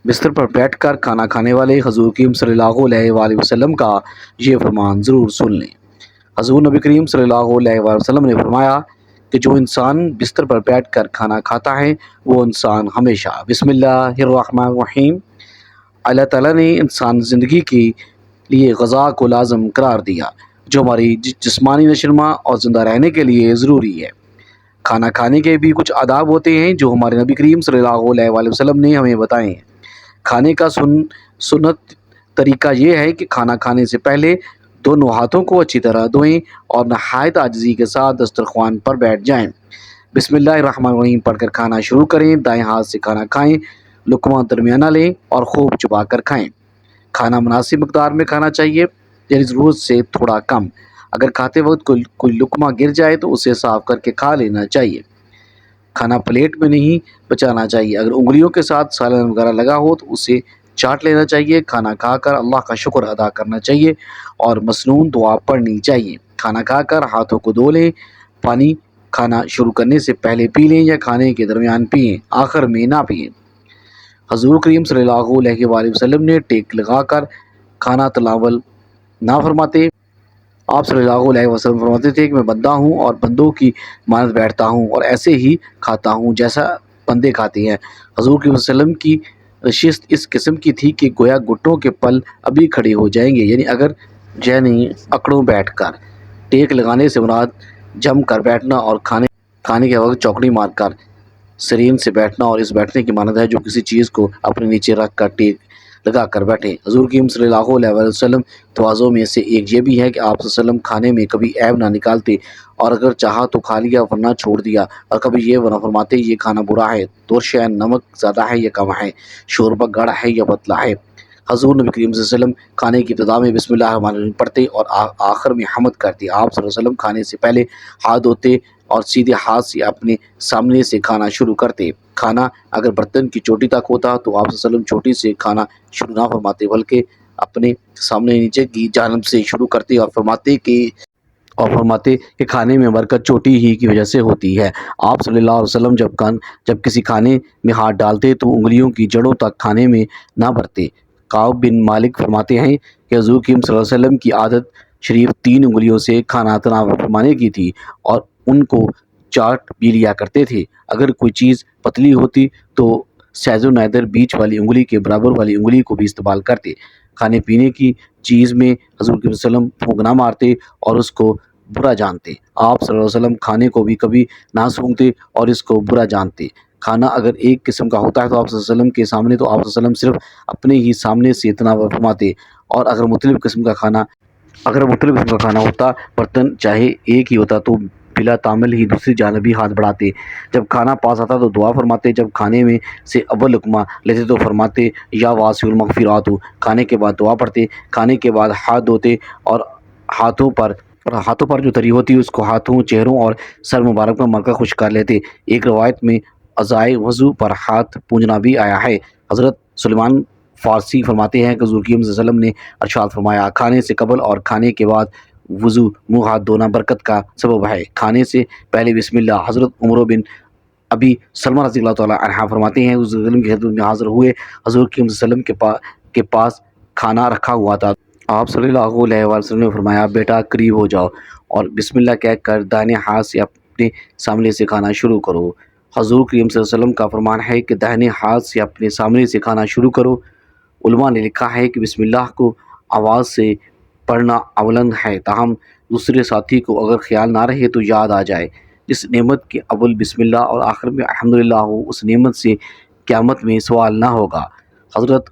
بستر پر بیٹھ کر کھانا کھانے والے حضور کریم صلی اللہ علیہ وآلہ وسلم کا یہ فرمان ضرور سن لیں۔ حضور نبی کریم صلی اللہ علیہ وآلہ وسلم نے فرمایا کہ جو انسان بستر پر بیٹھ کر کھانا کھاتا ہے وہ انسان ہمیشہ بسم اللہ الرحمن الرحیم، اللہ تعالیٰ نے انسان زندگی کے لیے غذا کو لازم قرار دیا جو ہماری جسمانی نشوونما اور زندہ رہنے کے لیے ضروری ہے۔ کھانا کھانے کے بھی کچھ آداب ہوتے ہیں جو ہمارے نبی کریم صلی اللہ علیہ وآلہ وسلم نے ہمیں بتائے ہیں۔ کھانے کا سنت طریقہ یہ ہے کہ کھانا کھانے سے پہلے دونوں ہاتھوں کو اچھی طرح دھوئیں اور نہایت عاجزی کے ساتھ دسترخوان پر بیٹھ جائیں۔ بسم اللہ الرحمن الرحیم پڑھ کر کھانا شروع کریں، دائیں ہاتھ سے کھانا کھائیں، لقمہ درمیانہ لیں اور خوب چبا کر کھائیں۔ کھانا مناسب مقدار میں کھانا چاہیے، یعنی ضرورت سے تھوڑا کم۔ اگر کھاتے وقت کوئی لقمہ گر جائے تو اسے صاف کر کے کھا لینا چاہیے۔ کھانا پلیٹ میں نہیں بچانا چاہیے، اگر انگلیوں کے ساتھ سالن وغیرہ لگا ہو تو اسے چاٹ لینا چاہیے۔ کھانا کھا کر اللہ کا شکر ادا کرنا چاہیے اور مسنون دعا پڑھنی چاہیے۔ کھانا کھا کر ہاتھوں کو دھو لیں، پانی کھانا شروع کرنے سے پہلے پی لیں یا کھانے کے درمیان پئیں، آخر میں نہ پئیں۔ حضور کریم صلی اللہ علیہ وآلہ وسلم نے ٹیک لگا کر کھانا تناول نہ فرماتے۔ آپ صلی اللہ علیہ وسلم فرماتے تھے کہ میں بندہ ہوں اور بندوں کی مانند بیٹھتا ہوں اور ایسے ہی کھاتا ہوں جیسا بندے کھاتے ہیں۔ حضور کے وسلم کی نشست اس قسم کی تھی کہ گویا گھٹنوں کے پل ابھی کھڑے ہو جائیں گے، یعنی اگر اکڑوں بیٹھ کر۔ ٹیک لگانے سے مراد جم کر بیٹھنا اور کھانے کے وقت چوکڑی مار کر سرین سے بیٹھنا اور اس بیٹھنے کی مانند ہے جو کسی چیز کو اپنے نیچے رکھ کر ٹیک لگا کر بیٹھے۔ حضور کریم صلی اللہ علیہ وسلم تواضع میں سے ایک یہ بھی ہے کہ آپ صلی اللہ علیہ وسلم کھانے میں کبھی عیب نہ نکالتے اور اگر چاہا تو کھا لیا ورنہ چھوڑ دیا، اور کبھی یہ نہ فرماتے یہ کھانا برا ہے، ترش ہے، نمک زیادہ ہے یا کم ہے، شوربہ گاڑھا ہے یا پتلا ہے۔ حضور نبی کریم صلی اللہ علیہ وسلم کھانے کی ابتدا میں بسم اللہ الرحمن الرحیم پڑھتے اور آخر میں حمد کرتے۔ آپ صلی اللہ علیہ وسلم کھانے سے پہلے ہاتھ دھوتے اور سیدھے ہاتھ سے اپنے سامنے سے کھانا شروع کرتے۔ کھانا اگر برتن کی چوٹی تک ہوتا تو آپ صلی اللہ علیہ وسلم چوٹی سے کھانا شروع نہ فرماتے بلکہ اپنے سامنے نیچے کی جانب سے شروع کرتے اور فرماتے کہ کھانے میں برکت چوٹی ہی کی وجہ سے ہوتی ہے۔ آپ صلی اللہ علیہ وسلم جب کسی کھانے میں ہاتھ ڈالتے تو انگلیوں کی جڑوں تک کھانے میں نہ بھرتے۔ کعب بن مالک فرماتے ہیں کہ حضور کریم صلی اللہ علیہ وسلم کی عادت شریف 3 انگلیوں سے کھانا تناول فرمانے کی تھی اور ان کو چاٹ بھی لیا کرتے تھے۔ اگر کوئی چیز پتلی ہوتی تو سیز و نادر بیچ والی انگلی کے برابر والی انگلی کو بھی استعمال کرتے۔ کھانے پینے کی چیز میں حضور صلی اللہ علیہ وسلم پھونک نہ مارتے اور اس کو برا جانتے۔ آپ صلی اللہ علیہ وسلم کھانے کو بھی کبھی نہ سونگتے اور اس کو برا جانتے۔ کھانا اگر ایک قسم کا ہوتا ہے تو آپ صلی اللہ علیہ وسلم کے سامنے تو آپ صلی اللہ علیہ وسلم صرف اپنے ہی سامنے سے تناول فرماتے، اور اگر مختلف قسم کا کھانا ہوتا، برتن چاہے ایک ہی ہوتا تو بلا تعمل ہی دوسری جانب ہی ہاتھ بڑھاتے۔ جب کھانا پاس آتا تو دعا فرماتے، جب کھانے میں سے اول لقمہ لیتے تو فرماتے یا واسع المغفرات، کھانے کے بعد دعا پڑھتے۔ کھانے کے بعد ہاتھ دھوتے اور ہاتھوں پر جو تری ہوتی اس کو ہاتھوں، چہروں اور سر مبارک پر مل کر خشک کر لیتے۔ ایک روایت میں اعضائے وضو پر ہاتھ پونجنا بھی آیا ہے۔ حضرت سلیمان فارسی فرماتے ہیں کہ حضور کریم صلی اللہ علیہ وسلم نے ارشاد فرمایا، کھانے سے قبل اور کھانے کے بعد وضو منہ ہاتھ دھونا برکت کا سبب ہے، کھانے سے پہلے بسم اللہ۔ حضرت عمر بن ابی سلمہ رضی اللہ تعالیٰ عنہ فرماتے ہیں، حضور وسلم کی خدمت میں حاضر ہوئے، حضور کریم صلی اللہ علیہ وسلم کے پاس کھانا رکھا ہوا تھا۔ آپ صلی اللہ علیہ وسلم نے فرمایا، بیٹا قریب ہو جاؤ اور بسم اللہ کہہ کر دائیں ہاتھ سے اپنے سامنے سے کھانا شروع کرو۔ حضور کریم صلی اللہ علیہ وسلم کا فرمان ہے کہ دائیں ہاتھ سے اپنے سامنے سے کھانا شروع کرو۔ علماء نے لکھا ہے کہ بسم اللہ کو آواز سے پڑھنا اولن ہے، تاہم دوسرے ساتھی کو اگر خیال نہ رہے تو یاد آ جائے۔ جس نعمت کے اول بسم اللہ اور آخر میں الحمدللہ ہو، اس نعمت سے قیامت میں سوال نہ ہوگا۔ حضرت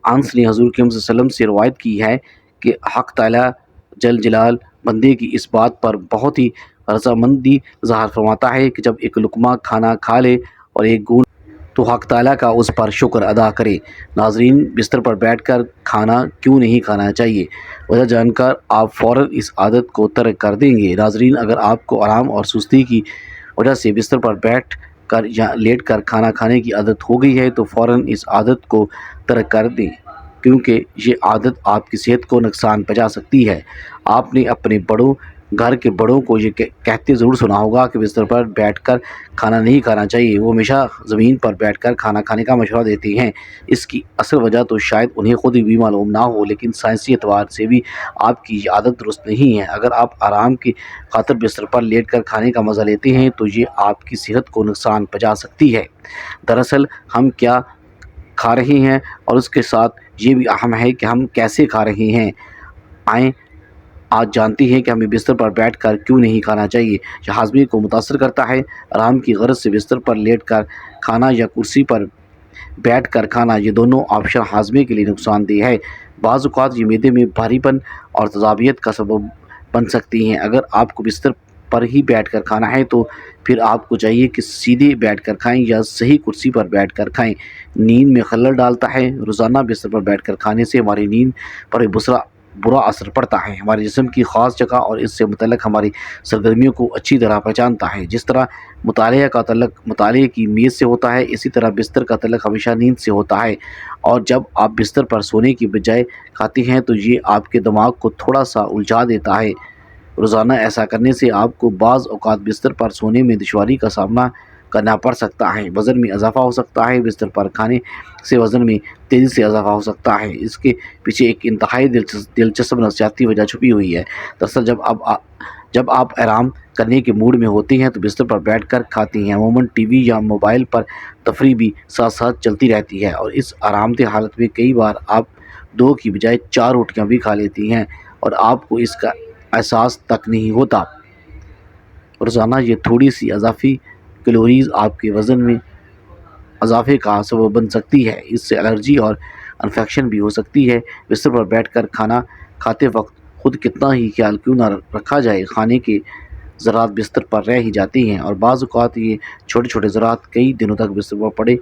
انس نے حضور کریم صلی اللہ علیہ وسلم سے روایت کی ہے کہ حق تعالیٰ جل جلال بندے کی اس بات پر بہت ہی رضامندی ظاہر فرماتا ہے کہ جب ایک لقمہ کھانا کھا لے اور ایک گھونٹ تو حق تعالیٰ کا اس پر شکر ادا کرے۔ ناظرین، بستر پر بیٹھ کر کھانا کیوں نہیں کھانا چاہیے، وجہ جان کر آپ فوراً اس عادت کو ترک کر دیں گے۔ ناظرین، اگر آپ کو آرام اور سستی کی وجہ سے بستر پر بیٹھ کر یا لیٹ کر کھانا کھانے کی عادت ہو گئی ہے تو فوراً اس عادت کو ترک کر دیں، کیونکہ یہ عادت آپ کی صحت کو نقصان پہنچا سکتی ہے۔ آپ نے اپنے بڑوں گھر کے بڑوں کو یہ کہتے ضرور سنا ہوگا کہ بستر پر بیٹھ کر کھانا نہیں کھانا چاہیے، وہ ہمیشہ زمین پر بیٹھ کر کھانا کھانے کا مشورہ دیتی ہیں۔ اس کی اصل وجہ تو شاید انہیں خود بھی معلوم نہ ہو، لیکن سائنسی اعتبار سے بھی آپ کی یہ عادت درست نہیں ہے۔ اگر آپ آرام کی خاطر بستر پر لیٹ کر کھانے کا مزہ لیتے ہیں تو یہ آپ کی صحت کو نقصان پہنچا سکتی ہے۔ دراصل ہم کیا کھا رہے ہیں اور اس کے ساتھ یہ بھی اہم ہے کہ ہم کیسے کھا رہے ہیں۔ آئیں آج جانتے ہیں کہ ہمیں بستر پر بیٹھ کر کیوں نہیں کھانا چاہیے۔ یہ ہاضمے کو متاثر کرتا ہے۔ آرام کی غرض سے بستر پر لیٹ کر کھانا یا کرسی پر بیٹھ کر کھانا، یہ دونوں آپشن ہاضمے کے لیے نقصان دہ ہے۔ بعض اوقات یہ معدے میں بھاری پن اور تذابیت کا سبب بن سکتی ہیں۔ اگر آپ کو بستر پر ہی بیٹھ کر کھانا ہے تو پھر آپ کو چاہیے کہ سیدھے بیٹھ کر کھائیں یا صحیح کرسی پر بیٹھ کر کھائیں۔ نیند میں خلل ڈالتا ہے۔ روزانہ بستر پر بیٹھ کر کھانے سے ہماری نیند پر برا اثر پڑتا ہے۔ ہمارے جسم کی خاص جگہ اور اس سے متعلق ہماری سرگرمیوں کو اچھی طرح پہچانتا ہے۔ جس طرح مطالعہ کا تعلق مطالعے کی میز سے ہوتا ہے، اسی طرح بستر کا تعلق ہمیشہ نیند سے ہوتا ہے، اور جب آپ بستر پر سونے کی بجائے کھاتے ہیں تو یہ آپ کے دماغ کو تھوڑا سا الجھا دیتا ہے۔ روزانہ ایسا کرنے سے آپ کو بعض اوقات بستر پر سونے میں دشواری کا سامنا کرنا پڑ سکتا ہے۔ وزن میں اضافہ ہو سکتا ہے۔ بستر پر کھانے سے وزن میں تیزی سے اضافہ ہو سکتا ہے۔ اس کے پیچھے ایک انتہائی دلچسپ نفسیاتی وجہ چھپی ہوئی ہے۔ دراصل جب آپ آرام کرنے کے موڈ میں ہوتے ہیں تو بستر پر بیٹھ کر کھاتے ہیں۔ عموماً ٹی وی یا موبائل پر تفریح بھی ساتھ ساتھ چلتی رہتی ہے، اور اس آرام دہ حالت میں کئی بار آپ 2 کی بجائے 4 روٹیاں بھی کھا لیتی ہیں اور آپ کو اس کا احساس تک نہیں ہوتا۔ روزانہ یہ تھوڑی سی اضافی کیلوریز آپ کے وزن میں اضافے کا سبب بن سکتی ہے۔ اس سے الرجی اور انفیکشن بھی ہو سکتی ہے۔ بستر پر بیٹھ کر کھانا کھاتے وقت خود کتنا ہی خیال کیوں نہ رکھا جائے، کھانے کے ذرات بستر پر رہ ہی جاتے ہیں، اور بعض اوقات یہ چھوٹے چھوٹے ذرات کئی دنوں تک بستر پر پڑے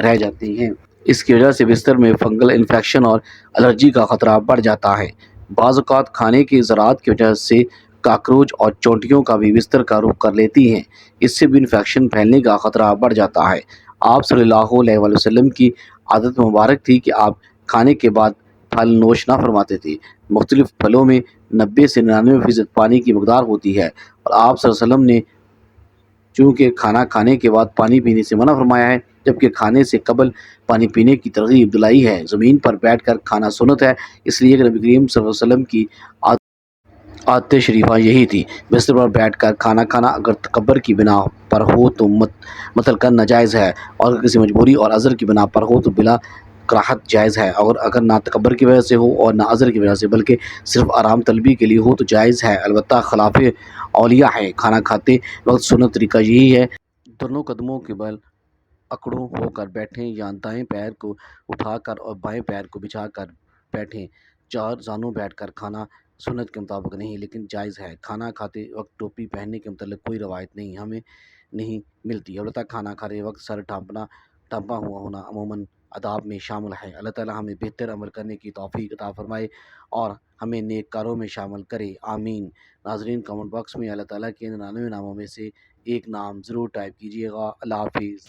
رہ جاتے ہیں۔ اس کی وجہ سے بستر میں فنگل انفیکشن اور الرجی کا خطرہ بڑھ جاتا ہے۔ بعض اوقات کھانے کے ذرات کی وجہ سے کاکروچ اور چونٹیوں کا بھی بستر کا رخ کر لیتی ہیں۔ اس سے بھی انفیکشن پھیلنے کا خطرہ بڑھ جاتا ہے۔ آپ صلی اللہ علیہ وسلم کی عادت مبارک تھی کہ آپ کھانے کے بعد پھل نوش نہ فرماتے تھے۔ مختلف پھلوں میں 90 سے 99% پانی کی مقدار ہوتی ہے، اور آپ صلی اللہ علیہ وسلم نے چونکہ کھانا کھانے کے بعد پانی پینے سے منع فرمایا ہے، جبکہ کھانے سے قبل پانی پینے کی ترغیب دلائی ہے۔ زمین پر بیٹھ کر کھانا سنت ہے، اس لیے کہ نبی کریم صلی اللہ علیہ وسلم کی عادت شریفہ یہی تھی۔ بستر پر بیٹھ کر کھانا کھانا اگر تکبر کی بنا پر ہو تو مطلقاً ناجائز ہے، اور اگر کسی مجبوری اور عذر کی بنا پر ہو تو بلا کراہت جائز ہے، اور اگر نہ تکبر کی وجہ سے ہو اور نہ عذر کی وجہ سے بلکہ صرف آرام طلبی کے لیے ہو تو جائز ہے، البتہ خلاف اولیاء ہے۔ کھانا کھاتے وقت سنت طریقہ یہی ہے، دونوں قدموں کے بل اکڑوں ہو کر بیٹھیں یا دائیں پیر کو اٹھا کر اور بائیں پیر کو بچھا کر بیٹھیں۔ 4 زانوں بیٹھ کر کھانا سنت کے مطابق نہیں لیکن جائز ہے۔ کھانا کھاتے وقت ٹوپی پہننے کے متعلق کوئی روایت ہمیں نہیں ملتی، البتہ کھانا کھاتے وقت سر ڈھانپا ہوا ہونا عموماً آداب میں شامل ہے۔ اللہ تعالیٰ ہمیں بہتر عمل کرنے کی توفیق عطا فرمائے اور ہمیں نیک کاروں میں شامل کرے، آمین۔ ناظرین، کمنٹ باکس میں اللہ تعالیٰ کے 99 ناموں میں سے ایک نام ضرور ٹائپ کیجیے گا۔ اللہ حافظ۔